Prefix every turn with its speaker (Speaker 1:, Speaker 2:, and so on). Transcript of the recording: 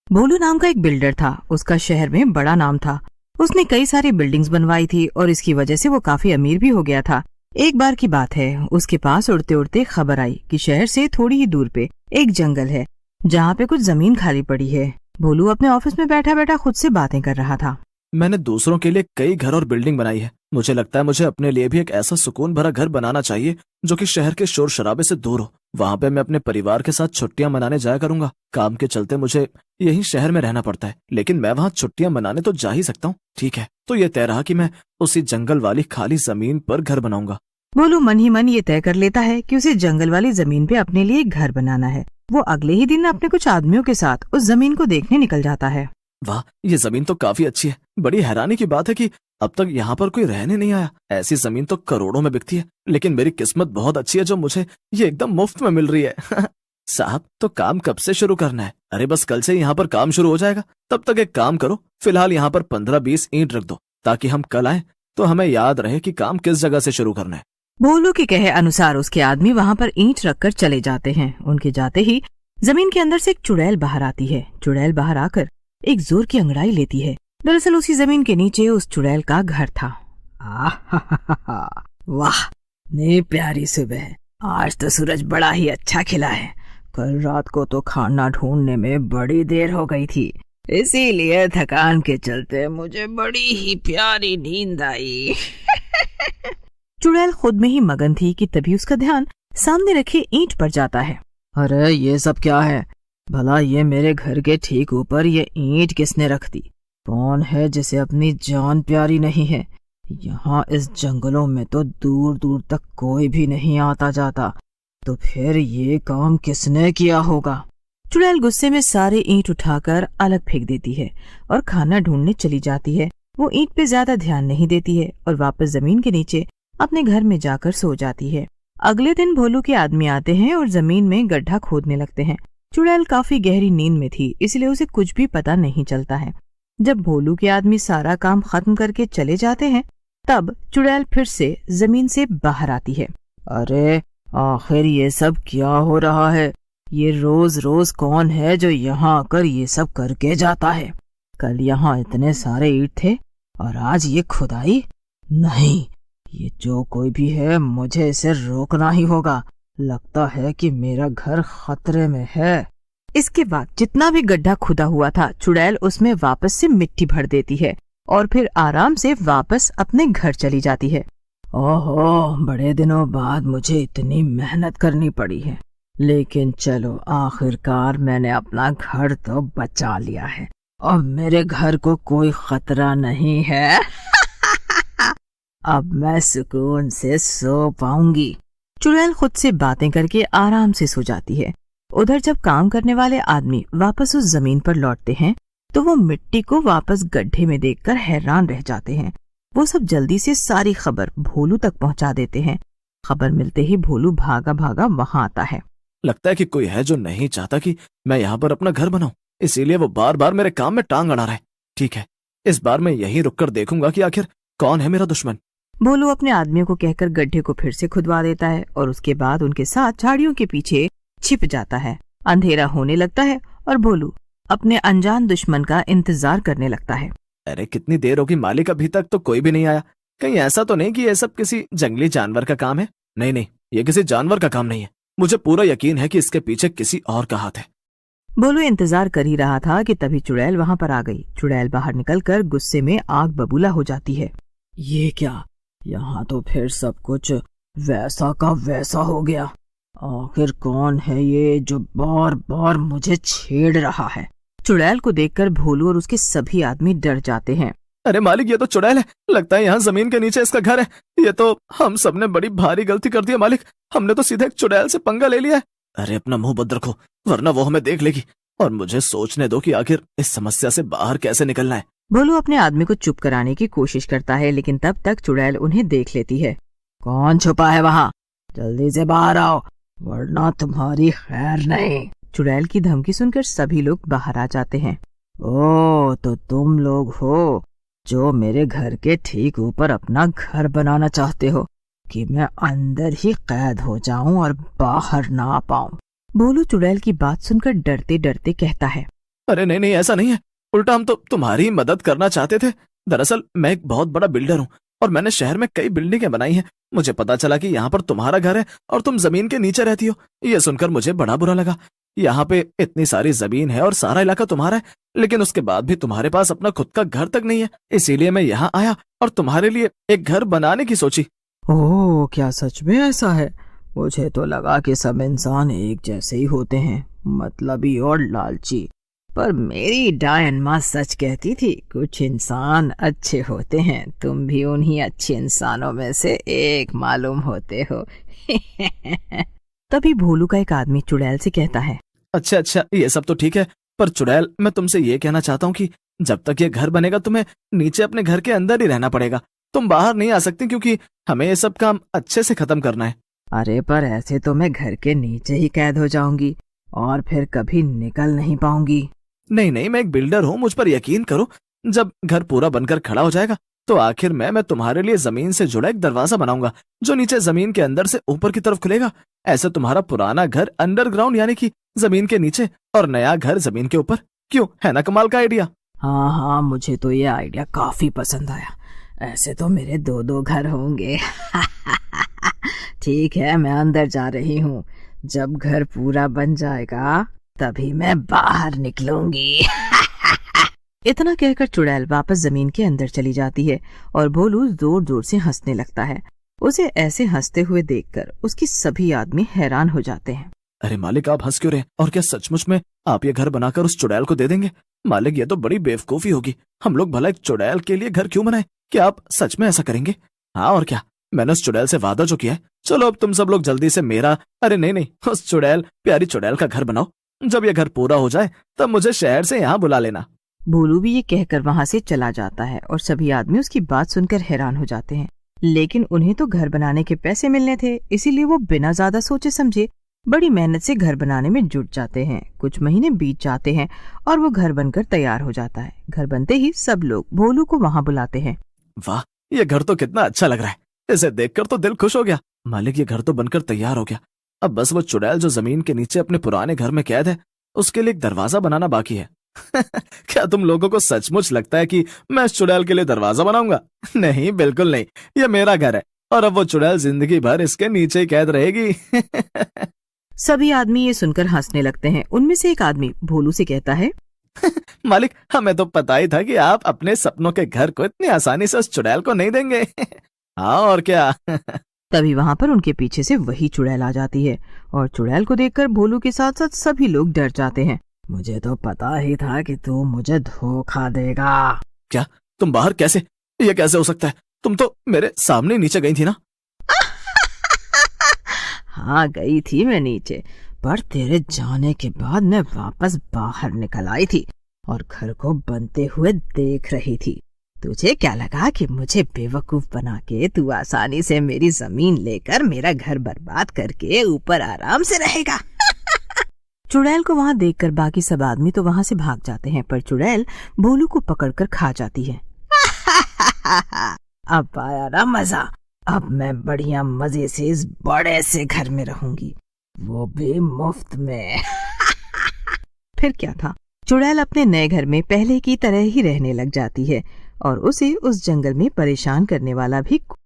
Speaker 1: भोलू नाम का एक बिल्डर था। उसका शहर में बड़ा नाम था। उसने कई सारी बिल्डिंग्स बनवाई थी और इसकी वजह से वो काफी अमीर भी हो गया था। एक बार की बात है, उसके पास उड़ते उड़ते खबर आई कि शहर से थोड़ी ही दूर पे एक जंगल है जहाँ पे कुछ जमीन खाली पड़ी है। भोलू अपने ऑफिस में बैठा बैठा खुद से बातें कर रहा था।
Speaker 2: मैंने दूसरों के लिए कई घर और बिल्डिंग बनाई है। मुझे लगता है मुझे अपने लिए भी एक ऐसा सुकून भरा घर बनाना चाहिए जो कि शहर के शोर शराबे से दूर हो। वहाँ पे मैं अपने परिवार के साथ छुट्टियां मनाने जाया करूंगा। काम के चलते मुझे यही शहर में रहना पड़ता है, लेकिन मैं वहाँ छुट्टियां मनाने तो जा ही सकता हूँ। ठीक है, तो ये तय रहा कि मैं उसी जंगल वाली खाली जमीन पर घर बनाऊंगा।
Speaker 1: भोलू मन ही मन ये तय कर लेता है कि उसे जंगल वाली जमीन पे अपने लिए एक घर बनाना है। वो अगले ही दिन अपने कुछ आदमियों के साथ उस जमीन को देखने निकल जाता है।
Speaker 2: वाह, ये जमीन तो काफी अच्छी है। बड़ी हैरानी की बात है कि अब तक यहाँ पर कोई रहने नहीं आया। ऐसी जमीन तो करोड़ों में बिकती है, लेकिन मेरी किस्मत बहुत अच्छी है जो मुझे ये एकदम मुफ्त में मिल रही है। साहब, तो काम कब से शुरू करना है? अरे बस कल से यहाँ पर काम शुरू हो जाएगा। तब तक एक काम करो, फिलहाल यहाँ पर 15-20 ईंट रख दो ताकि हम कल आए तो हमें याद रहे कि काम किस जगह से शुरू करना है।
Speaker 1: भोलू के कहे अनुसार उसके आदमी वहाँ पर ईंट रखकर चले जाते हैं। उनके जाते ही जमीन के अंदर से एक चुड़ैल बाहर आती है। चुड़ैल बाहर आकर एक जोर की अंगड़ाई लेती है। दरअसल उसी जमीन के नीचे उस चुड़ैल का घर था। वाह, ने प्यारी सुबह। आज तो सूरज बड़ा ही अच्छा खिला है। कल रात को तो खाना ढूंढने में बड़ी देर हो गई थी, इसीलिए थकान के चलते मुझे बड़ी ही प्यारी नींद आई। चुड़ैल खुद में ही मगन थी कि तभी उसका ध्यान सामने रखे ईंट पर जाता है। अरे ये सब क्या है? भला ये मेरे घर के ठीक ऊपर ये ईंट किसने रख दी? कौन है जिसे अपनी जान प्यारी नहीं है? यहाँ इस जंगलों में तो दूर दूर तक कोई भी नहीं आता जाता, तो फिर ये काम किसने किया होगा? चुड़ैल गुस्से में सारे ईंट उठाकर अलग फेंक देती है और खाना ढूंढने चली जाती है। वो ईंट पे ज्यादा ध्यान नहीं देती है और वापस जमीन के नीचे अपने घर में जाकर सो जाती है। अगले दिन भोलू के आदमी आते हैं और जमीन में गड्ढा खोदने लगते हैं। चुड़ैल काफी गहरी नींद में थी, इसलिए उसे कुछ भी पता नहीं चलता है। जब भोलू के आदमी सारा काम खत्म करके चले जाते हैं, तब चुड़ैल फिर से जमीन से बाहर आती है। अरे आखिर ये सब क्या हो रहा है? ये रोज रोज कौन है जो यहाँ आकर ये सब करके जाता है? कल यहाँ इतने सारे ईंट थे और आज ये खुदाई? नहीं, ये जो कोई भी है मुझे इसे रोकना ही होगा। लगता है कि मेरा घर खतरे में है। इसके बाद जितना भी गड्ढा खुदा हुआ था, चुड़ैल उसमें वापस से मिट्टी भर देती है और फिर आराम से वापस अपने घर चली जाती है। ओहो, बड़े दिनों बाद मुझे इतनी मेहनत करनी पड़ी है, लेकिन चलो आखिरकार मैंने अपना घर तो बचा लिया है। अब मेरे घर को कोई खतरा नहीं है। अब मैं सुकून से सो पाऊंगी। चुड़ैल खुद से बातें करके आराम से सो जाती है। उधर जब काम करने वाले आदमी वापस उस जमीन पर लौटते हैं तो वो मिट्टी को वापस गड्ढे में देखकर हैरान रह जाते हैं। वो सब जल्दी से सारी खबर भोलू तक पहुंचा देते हैं। खबर मिलते ही भोलू भागा भागा वहां आता है।
Speaker 2: लगता है कि कोई है जो नहीं चाहता कि मैं यहाँ पर अपना घर बनाऊं, इसीलिए वो बार बार मेरे काम में टांग अड़ा रहा है। ठीक है, इस बार मैं यहीं रुककर देखूंगा कि आखिर कौन है मेरा दुश्मन।
Speaker 1: भोलू अपने आदमियों को कहकर गड्ढे को फिर से खुदवा देता है और उसके बाद उनके साथ झाड़ियों के पीछे छिप जाता है। अंधेरा होने लगता है और भोलू अपने अनजान दुश्मन का इंतजार करने लगता है।
Speaker 2: अरे कितनी देर होगी मालिक, अभी तक तो कोई भी नहीं आया। कहीं ऐसा तो नहीं कि ये सब किसी जंगली जानवर का काम है? नहीं नहीं, ये किसी जानवर का काम नहीं है। मुझे पूरा यकीन है कि इसके पीछे किसी और का हाथ है।
Speaker 1: भोलू इंतजार कर ही रहा था कि तभी चुड़ैल वहां पर आ गई। चुड़ैल बाहर निकलकर गुस्से में आग बबूला हो जाती है। ये क्या, यहाँ तो फिर सब कुछ वैसा का वैसा हो गया। आखिर कौन है ये जो बार बार मुझे छेड़ रहा है? चुड़ैल को देखकर भोलू और उसके सभी आदमी डर जाते हैं।
Speaker 2: अरे मालिक, ये तो चुड़ैल है। लगता है यहाँ जमीन के नीचे इसका घर है। ये तो हम सबने बड़ी भारी गलती कर दी है मालिक। हमने तो सीधे एक चुड़ैल से पंगा ले लिया है। अरे अपना मुंह बंद रखो, वरना वो हमें देख लेगी। और मुझे सोचने दो कि आखिर इस समस्या से बाहर कैसे निकलना है।
Speaker 1: भोलू अपने आदमी को चुप कराने की कोशिश करता है, लेकिन तब तक चुड़ैल उन्हें देख लेती है। कौन छुपा है वहाँ? जल्दी से बाहर आओ, वरना तुम्हारी खैर नहीं। चुड़ैल की धमकी सुनकर सभी लोग बाहर आ जाते हैं। ओ, तो तुम लोग हो जो मेरे घर के ठीक ऊपर अपना घर बनाना चाहते हो कि मैं अंदर ही कैद हो जाऊं और बाहर ना आ पाऊं। भोलू चुड़ैल की बात सुनकर डरते डरते कहता है।
Speaker 2: अरे नहीं नहीं, ऐसा नहीं है, उल्टा हम तो तुम्हारी ही मदद करना चाहते थे। दरअसल मैं एक बहुत बड़ा बिल्डर हूँ और मैंने शहर में कई बिल्डिंगें बनाई हैं। मुझे पता चला कि यहाँ पर तुम्हारा घर है और तुम जमीन के नीचे रहती हो। ये सुनकर मुझे बड़ा बुरा लगा। यहाँ पे इतनी सारी जमीन है और सारा इलाका तुम्हारा है, लेकिन उसके बाद भी तुम्हारे पास अपना खुद का घर तक नहीं है। इसीलिए मैं यहाँ आया और तुम्हारे लिए एक घर बनाने की सोची।
Speaker 1: ओह, क्या सच में ऐसा है? मुझे तो लगा कि सब इंसान एक जैसे ही होते हैं, मतलबी और लालची। पर मेरी डायन माँ सच कहती थी, कुछ इंसान अच्छे होते हैं। तुम भी उन्हीं अच्छे इंसानों में से एक मालूम होते हो। तभी भोलू का एक आदमी चुड़ैल से कहता है,
Speaker 2: अच्छा अच्छा, ये सब तो ठीक है, पर चुड़ैल मैं तुमसे ये कहना चाहता हूँ कि जब तक ये घर बनेगा तुम्हें नीचे अपने घर के अंदर ही रहना पड़ेगा। तुम बाहर नहीं आ सकती क्योंकि हमें ये सब काम अच्छे से खत्म करना है।
Speaker 1: अरे पर ऐसे तो मैं घर के नीचे ही कैद हो जाऊंगी और फिर कभी निकल नहीं पाऊंगी।
Speaker 2: नहीं नहीं, मैं एक बिल्डर हूँ, मुझ पर यकीन करो। जब घर पूरा बनकर खड़ा हो जाएगा तो आखिर में मैं तुम्हारे लिए जमीन से जुड़ा एक दरवाजा बनाऊंगा जो नीचे जमीन के अंदर से ऊपर की तरफ खुलेगा। ऐसे तुम्हारा पुराना घर अंडरग्राउंड यानी कि जमीन के नीचे और नया घर जमीन के ऊपर। क्यों, है ना कमाल का आइडिया?
Speaker 1: हाँ हाँ, मुझे तो ये आइडिया काफी पसंद आया। ऐसे तो मेरे दो दो घर होंगे। ठीक है, मैं अंदर जा रही हूँ। जब घर पूरा बन जाएगा तभी मैं बाहर निकलूंगी। इतना कहकर चुड़ैल वापस जमीन के अंदर चली जाती है और भोलू जोर जोर से हंसने लगता है। उसे ऐसे हंसते हुए देखकर उसकी सभी आदमी हैरान हो जाते हैं।
Speaker 2: अरे मालिक, आप हंस क्यों रहे? और क्या सचमुच में आप ये घर बनाकर उस चुड़ैल को दे देंगे? मालिक, ये तो बड़ी बेवकूफी होगी। हम लोग भला एक चुड़ैल के लिए घर क्यों बनाए? क्या आप सच में ऐसा करेंगे? हाँ और क्या, मैंने उस चुड़ैल से वादा जो किया है। चलो अब तुम सब लोग जल्दी से मेरा, अरे नहीं नहीं, उस चुड़ैल, प्यारी चुड़ैल का घर बनाओ। जब ये घर पूरा हो जाए तब मुझे शहर से यहाँ बुला लेना।
Speaker 1: भोलू भी ये कहकर वहाँ से चला जाता है और सभी आदमी उसकी बात सुनकर हैरान हो जाते हैं। लेकिन उन्हें तो घर बनाने के पैसे मिलने थे, इसीलिए वो बिना ज्यादा सोचे समझे बड़ी मेहनत से घर बनाने में जुट जाते हैं। कुछ महीने बीत जाते हैं और वो घर बनकर तैयार हो जाता है। घर बनते ही सब लोग भोलू को वहाँ बुलाते हैं।
Speaker 2: वाह, ये घर तो कितना अच्छा लग रहा है। इसे देखकर तो दिल खुश हो गया। मालिक, ये घर तो बनकर तैयार हो गया। अब बस वो चुड़ैल जो जमीन के नीचे अपने पुराने घर में कैद है, उसके लिए एक दरवाजा बनाना बाकी है। क्या तुम लोगों को सचमुच लगता है कि मैं इस चुड़ैल के लिए दरवाजा बनाऊंगा? नहीं, बिल्कुल नहीं। ये मेरा घर है और अब वो चुड़ैल जिंदगी भर इसके नीचे ही कैद रहेगी।
Speaker 1: सभी आदमी ये सुनकर हंसने लगते हैं। उनमें से एक आदमी भोलू से कहता है,
Speaker 2: मालिक, हमें तो पता ही था कि आप अपने सपनों के घर को इतनी आसानी से उस चुड़ैल को नहीं देंगे। हाँ और क्या।
Speaker 1: तभी वहाँ पर उनके पीछे से वही चुड़ैल आ जाती है और चुड़ैल को देखकर भोलू के साथ साथ सभी लोग डर जाते हैं। मुझे तो पता ही था कि तू मुझे धोखा देगा।
Speaker 2: क्या, तुम बाहर कैसे? ये कैसे हो सकता है? तुम तो मेरे सामने नीचे गई थी ना?
Speaker 1: हाँ, गई थी मैं नीचे, पर तेरे जाने के बाद मैं वापस बाहर निकल आई थी और घर को बनते हुए देख रही थी। तुझे क्या लगा कि मुझे बेवकूफ बना के तू आसानी से मेरी जमीन लेकर मेरा घर बर्बाद करके ऊपर आराम से रहेगा? चुड़ैल को वहाँ देखकर बाकी सब आदमी तो वहाँ से भाग जाते हैं, पर चुड़ैल भोलू को पकड़कर खा जाती है। अब आया ना मजा। अब मैं बढ़िया मजे से इस बड़े से घर में रहूंगी, वो भी मुफ्त में। फिर क्या था, चुड़ैल अपने नए घर में पहले की तरह ही रहने लग जाती है और उसे उस जंगल में परेशान करने वाला भी